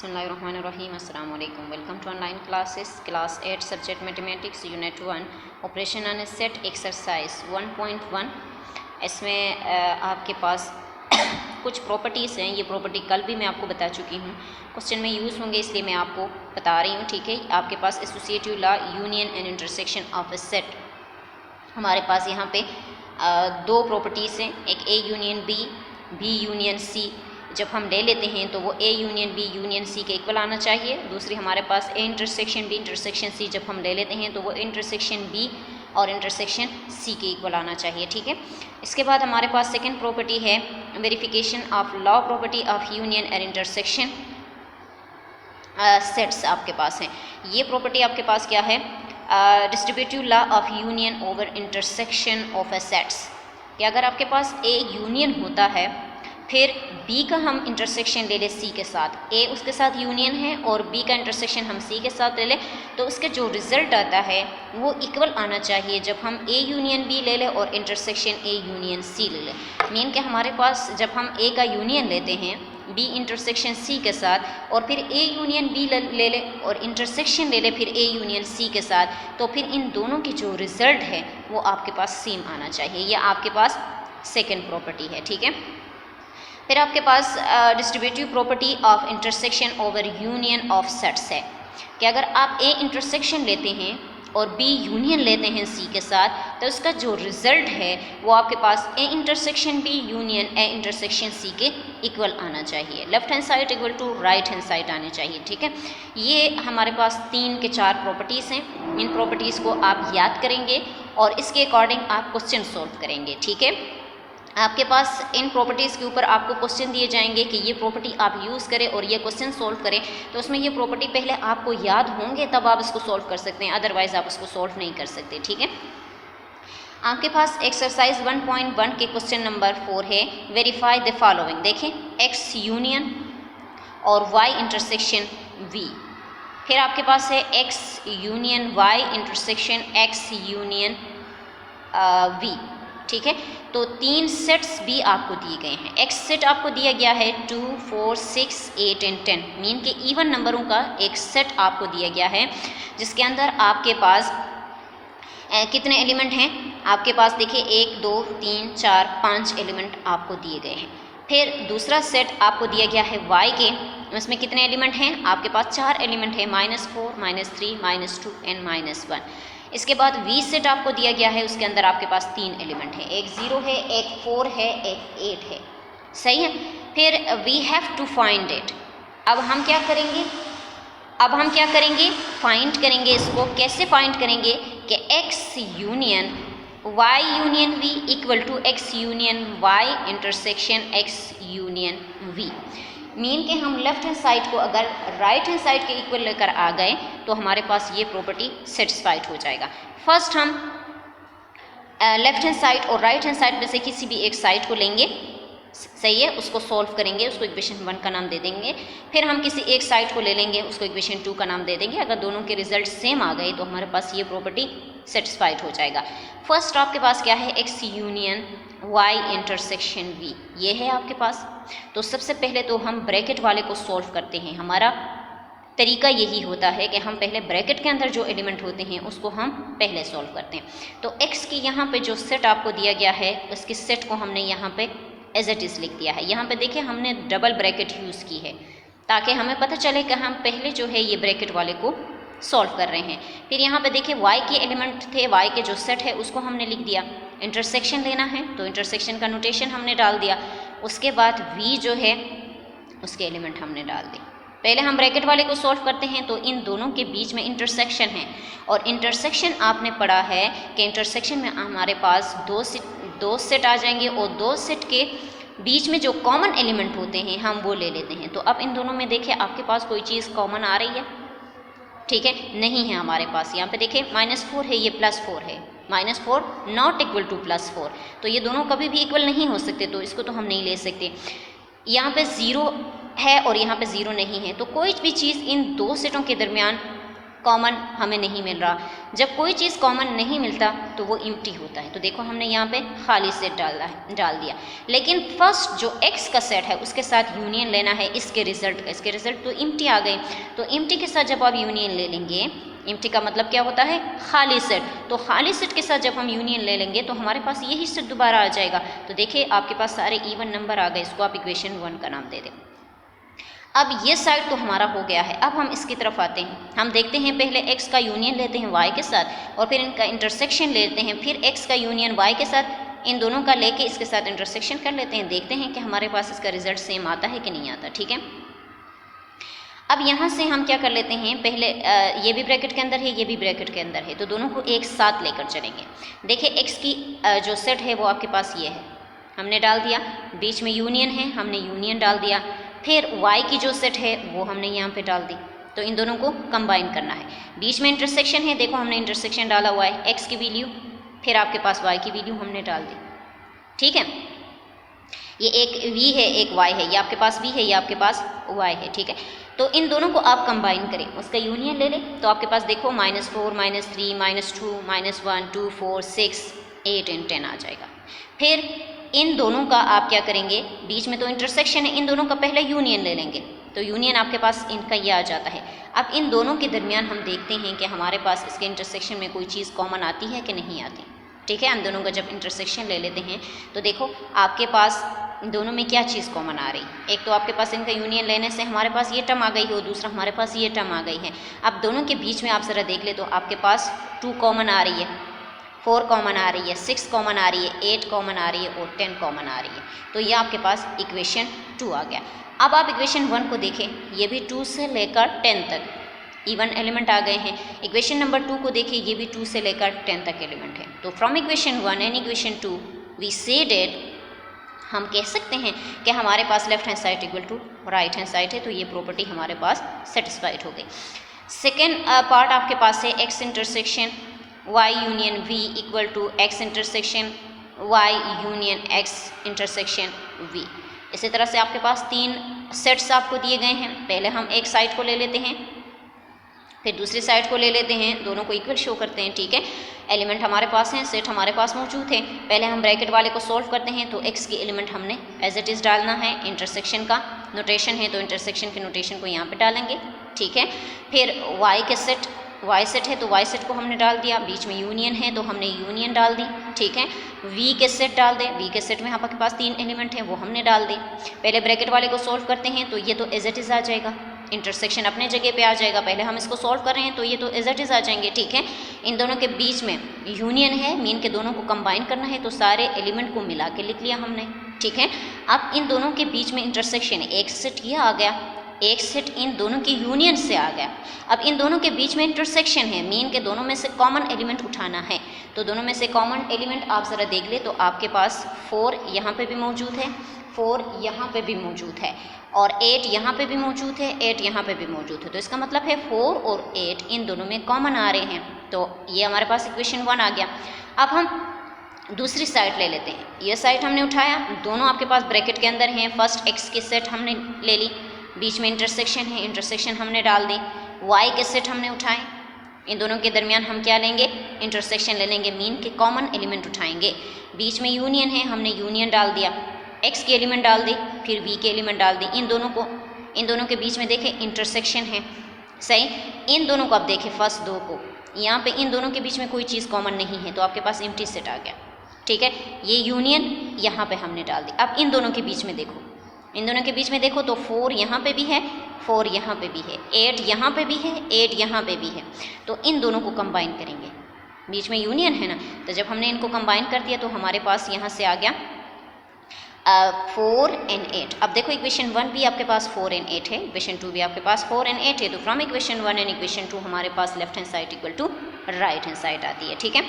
बिस्मिल्लाहिर्रहमानिर्रहीम अस्सलाम वालेकुम। Welcome to online classes class 8 subject mathematics unit 1 operation on a set exercise 1.1। इसमें आपके पास कुछ प्रॉपर्टीज़ हैं। ये प्रॉपर्टी कल भी मैं आपको बता चुकी हूँ, क्वेश्चन में यूज़ होंगे इसलिए मैं आपको बता रही हूँ। ठीक है, आपके पास associative law, union and intersection of a set. हमारे पास यहाँ पे दो प्रॉपर्टीज़ हैं, एक A union B, B union C. जब हम ले लेते हैं तो वो A union B union C के इक्वल आना चाहिए। दूसरी हमारे पास A intersection B intersection C, जब हम ले लेते हैं तो वो इंटरसेक्शन बी और इंटरसेक्शन सी के इक्वल आना चाहिए। ठीक है, इसके बाद हमारे पास सेकंड प्रॉपर्टी है verification of law property of union and intersection sets आपके पास हैं। ये प्रॉपर्टी आपके पास क्या है, distributive law of union over intersection of A sets. कि अगर आपके पास ए यूनियन होता है, फिर बी का हम इंटरसेक्शन ले लें सी के साथ, ए उसके साथ यूनियन है और बी का इंटरसेक्शन हम सी के साथ ले लें, तो उसका जो रिज़ल्ट आता है वो इक्वल आना चाहिए जब हम ए यूनियन बी ले लें और इंटरसेक्शन ए यूनियन सी ले लें। मीन कि हमारे पास जब हम ए का यूनियन लेते हैं बी इंटरसेक्शन सी के साथ और फिर ए यूनियन बी ले लें और इंटरसेक्शन ले लें फिर ए यूनियन सी के साथ, तो फिर इन दोनों की जो रिज़ल्ट है वो आपके पास सेम आना चाहिए। ये आपके पास सेकेंड प्रॉपर्टी है। ठीक है, फिर आपके पास distributive property of intersection over union of sets है कि अगर आप ए इंटरसेक्शन लेते हैं और बी यूनियन लेते हैं सी के साथ, तो उसका जो रिज़ल्ट है वो आपके पास A intersection B union A intersection C के इक्वल आना चाहिए। Left hand side equal to right hand side आनी चाहिए। ठीक है, ये हमारे पास 3 के 4 प्रॉपर्टीज़ हैं। इन प्रॉपर्टीज़ को आप याद करेंगे और इसके अकॉर्डिंग आप क्वेश्चन सॉल्व करेंगे। ठीक है, आपके पास इन प्रॉपर्टीज़ के ऊपर आपको क्वेश्चन दिए जाएंगे कि ये प्रॉपर्टी आप यूज़ करें और ये क्वेश्चन सॉल्व करें, तो उसमें ये प्रॉपर्टी पहले आपको याद होंगे तब आप इसको सॉल्व कर सकते हैं, अदरवाइज़ आप इसको सॉल्व नहीं कर सकते। ठीक है, आपके पास एक्सरसाइज 1.1 के क्वेश्चन नंबर 4 है, वेरीफाई द फॉलोइंग। देखें, एक्स यूनियन और वाई इंटरसेक्शन वी। फिर आपके पास है x union y intersection x union v. ठीक है, तो 3 सेट्स भी आपको दिए गए हैं। एक्स सेट आपको दिया गया है 2, 4, 6, 8 एंड 10। मीन के इवन नंबरों का एक सेट आपको दिया गया है जिसके अंदर आपके पास कितने एलिमेंट हैं। आपके पास देखिए 1, 2, 3, 4, 5 एलिमेंट आपको दिए गए हैं। फिर दूसरा सेट आपको दिया गया है वाई के, इसमें कितने एलिमेंट हैं, आपके पास 4 एलिमेंट हैं, -4, -3, -2 एंड -1। इसके बाद वी सेट आपको दिया गया है, उसके अंदर आपके पास 3 एलिमेंट हैं, एक 0 है, एक 4 है, एक 8 है। सही है, फिर we have to find it. अब हम क्या करेंगे, फाइंड करेंगे। इसको कैसे फाइंड करेंगे कि x union y union v equal to x union y intersection x union v. Mean के हम लेफ्ट हैंड साइड को अगर राइट हैंड साइड के इक्वल लेकर आ गए तो हमारे पास ये प्रॉपर्टी सेटिस्फाइड हो जाएगा। फर्स्ट हम लेफ्ट हैंड साइड और राइट हैंड साइड में से किसी भी एक साइड को लेंगे, सही है, उसको सॉल्व करेंगे, उसको इक्वेशन 1 का नाम दे देंगे। फिर हम किसी एक साइड को ले लेंगे, उसको इक्वेशन 2 का नाम दे देंगे। अगर दोनों के रिजल्ट सेम आ गए तो हमारे पास ये प्रॉपर्टी सेटिस्फाइड हो जाएगा। फर्स्ट आपके पास क्या है, x union y intersection v, ये है आपके पास। तो सबसे पहले तो हम ब्रैकेट वाले को सॉल्व करते हैं। हमारा तरीका यही होता है कि हम पहले ब्रैकेट के अंदर जो एलिमेंट होते हैं उसको हम पहले सॉल्व करते हैं। तो एक्स की यहाँ पे जो सेट आपको दिया गया है उसकी सेट को हमने यहाँ पे एज इट इज़ लिख दिया है। यहाँ पे देखिए हमने डबल ब्रैकेट यूज़ की है ताकि हमें पता चले कि हम पहले जो है ये ब्रैकेट वाले को सॉल्व कर रहे हैं। फिर यहाँ पे देखिए वाई के एलिमेंट थे, वाई के जो सेट है उसको हमने लिख दिया। इंटरसेक्शन लेना है तो इंटरसेक्शन का नोटेशन हमने डाल दिया। उसके बाद वी जो है उसके एलिमेंट हमने डाल दिए। पहले हम ब्रैकेट वाले को सॉल्व करते हैं तो इन दोनों के बीच में इंटरसेक्शन है, और इंटरसेक्शन आपने पढ़ा है कि इंटरसेक्शन में हमारे पास दो सेट आ जाएंगे और 2 सेट के बीच में जो कॉमन एलिमेंट होते हैं हम वो ले लेते हैं। तो अब इन दोनों में देखिए आपके पास कोई चीज़ कॉमन आ रही है, ठीक है, नहीं है हमारे पास। यहाँ पे देखिए -4 है, ये +4 है, -4 नॉट इक्वल टू +4, तो ये दोनों कभी भी इक्वल नहीं हो सकते, तो इसको तो हम नहीं ले सकते। यहाँ पे 0 है और यहाँ पे 0 नहीं है, तो कोई भी चीज़ इन 2 सेटों के दरमियान कॉमन हमें नहीं मिल रहा। जब कोई चीज़ कॉमन नहीं मिलता तो वो एम्प्टी होता है। तो देखो हमने यहाँ पे खाली सेट डाल दिया, लेकिन फर्स्ट जो x का सेट है उसके साथ यूनियन लेना है इसके रिजल्ट का। इसके रिजल्ट तो एम्प्टी आ गए, तो एम्प्टी के साथ जब आप यूनियन ले लेंगे, एम्प्टी का मतलब क्या होता है, खाली सेट। तो खाली सेट के साथ जब हम यूनियन ले लेंगे तो हमारे पास यही सेट दोबारा आ जाएगा। तो देखिए आपके पास सारे इवन नंबर आ गए, इसको आप इक्वेशन 1 का नाम दे दें। अब ये साइड तो हमारा हो गया है। अब हम इसकी तरफ आते हैं, हम देखते हैं पहले x का यूनियन लेते हैं y के साथ और फिर इनका इंटरसेक्शन लेते हैं, फिर x का यूनियन y के साथ, इन दोनों का लेके इसके साथ इंटरसेक्शन कर लेते हैं, देखते हैं कि हमारे पास इसका रिजल्ट सेम आता है कि नहीं आता। ठीक है, अब यहाँ से हम क्या कर लेते हैं, पहले ये भी ब्रैकेट के अंदर है, ये भी ब्रैकेट के अंदर है, तो दोनों को एक साथ लेकर चलेंगे। देखिए x की जो सेट है वो आपके पास ये है, हमने डाल दिया, बीच में यूनियन है, हमने यूनियन डाल दिया, फिर y की जो सेट है वो हमने यहाँ पे डाल दी। तो इन दोनों को कंबाइन करना है, बीच में इंटरसेक्शन है, देखो हमने इंटरसेक्शन डाला हुआ है, x की वैल्यू फिर आपके पास y की वैल्यू हमने डाल दी। ठीक है, ये एक v है एक y है, ये आपके पास v है, ये आपके पास y है। ठीक है, तो इन दोनों को आप कंबाइन करें, उसका यूनियन ले लें, तो आपके पास देखो -4 -3 -2 -1 2 4 6 8 एंड 10 आ जाएगा। फिर इन दोनों का आप क्या करेंगे, बीच में तो इंटरसेक्शन है, इन दोनों का पहले यूनियन ले लेंगे, तो यूनियन आपके पास इनका ये आ जाता है। अब इन दोनों के दरमियान हम देखते हैं कि हमारे पास इसके इंटरसेक्शन में कोई चीज़ कॉमन आती है कि नहीं आती। ठीक है, इन दोनों का जब इंटरसेक्शन ले लेते हैं तो देखो आपके पास इन दोनों में क्या चीज़ कॉमन आ रही, एक तो आपके पास इनका यूनियन लेने से हमारे पास ये टर्म आ गई है और दूसरा हमारे पास ये टर्म आ गई है। अब दोनों के बीच में आप ज़रा देख ले तो आपके पास 2 कॉमन आ रही है, 4 कॉमन आ रही है, 6 कॉमन आ रही है, 8 कॉमन आ रही है और 10 कॉमन आ रही है। तो ये आपके पास इक्वेशन 2 आ गया। अब आप इक्वेशन 1 को देखें, ये भी 2 से लेकर 10 तक इवन एलिमेंट आ गए हैं। इक्वेशन नंबर 2 को देखिए, ये भी 2 से लेकर 10 तक एलिमेंट है। तो from equation 1 and equation 2 we say that, हम कह सकते हैं कि हमारे पास left hand side equal to right hand side है, तो ये प्रॉपर्टी हमारे पास सेटिस्फाइड हो गई। सेकेंड पार्ट आपके पास है x intersection y union v equal to x intersection y union x intersection v। इसी तरह से आपके पास 3 सेट्स आपको दिए गए हैं, पहले हम एक साइड को ले लेते हैं, फिर दूसरी साइड को ले लेते हैं, दोनों को इक्वल शो करते हैं। ठीक है, एलिमेंट हमारे पास हैं, सेट हमारे पास मौजूद है, पहले हम ब्रैकेट वाले को सॉल्व करते हैं, तो x की एलिमेंट हमने एज इट इज़ डालना है, इंटरसेक्शन का नोटेशन है तो इंटरसेक्शन के नोटेशन को यहाँ पे डालेंगे। ठीक है, फिर y के सेट, y सेट है तो y सेट को हमने डाल दिया, बीच में यूनियन है तो हमने यूनियन डाल दी। ठीक है, v के सेट डाल दें, v के सेट में आपके पास 3 एलिमेंट हैं वो हमने डाल दी। पहले ब्रैकेट वाले को सॉल्व करते हैं तो ये तो एज इट इज़ आ जाएगा, इंटरसेक्शन अपने जगह पे आ जाएगा, पहले हम इसको सॉल्व कर रहे हैं तो ये तो एज इट इज़ आ जाएंगे। ठीक है, इन दोनों के बीच में यूनियन है, मीन के दोनों को कंबाइन करना है, तो सारे एलिमेंट को मिला के लिख लिया हमने। ठीक है, अब इन दोनों के बीच में इंटरसेक्शन है, एक सेट ये आ गया, एक सेट इन दोनों की यूनियन से आ गया। अब इन दोनों के बीच में इंटरसेक्शन है, मीन के दोनों में से कॉमन एलिमेंट उठाना है, तो दोनों में से कॉमन एलिमेंट आप ज़रा देख ले तो आपके पास 4 यहाँ पे भी मौजूद है, 4 यहाँ पे भी मौजूद है और 8 यहाँ पे भी मौजूद है, 8 यहाँ पे भी मौजूद है। तो इसका मतलब है 4 और 8 इन दोनों में कॉमन आ रहे हैं, तो ये हमारे पास इक्वेशन 1 आ गया। अब हम दूसरी साइड ले लेते हैं, ये साइड हमने उठाया, दोनों आपके पास ब्रैकेट के अंदर हैं, फर्स्ट x की सेट हमने ले ली, बीच में इंटरसेक्शन है, इंटरसेक्शन हमने डाल दी, y के सेट हमने उठाए, इन दोनों के दरमियान हम क्या लेंगे, इंटरसेक्शन ले लेंगे, मीन के कॉमन एलिमेंट उठाएंगे, बीच में यूनियन है, हमने यूनियन डाल दिया, x के एलिमेंट डाल दी, फिर v के एलिमेंट डाल दी, इन दोनों के बीच में देखें इंटरसेक्शन है, सही, इन दोनों को आप देखें फर्स्ट 2 को, यहाँ पे इन दोनों के बीच में कोई चीज़ कॉमन नहीं है तो आपके पास एम्प्टी सेट आ गया। ठीक है, ये यूनियन यहाँ पे हमने डाल दी। अब इन दोनों के बीच में देखो, इन दोनों के बीच में देखो तो 4 यहाँ पे भी है, 4 यहाँ पे भी है, 8 यहाँ पे भी है, 8 यहाँ पे भी है, तो इन दोनों को कंबाइन करेंगे, बीच में यूनियन है ना, तो जब हमने इनको कंबाइन कर दिया तो हमारे पास यहाँ से आ गया 4 and 8। अब देखो इक्वेशन 1 भी आपके पास 4 and 8 है, इक्वेशन 2 भी आपके पास 4 and 8 है, तो फ्रॉम इक्वेशन 1 एंड इक्वेशन 2 हमारे पास left hand side equal to right hand side आती है। ठीक है,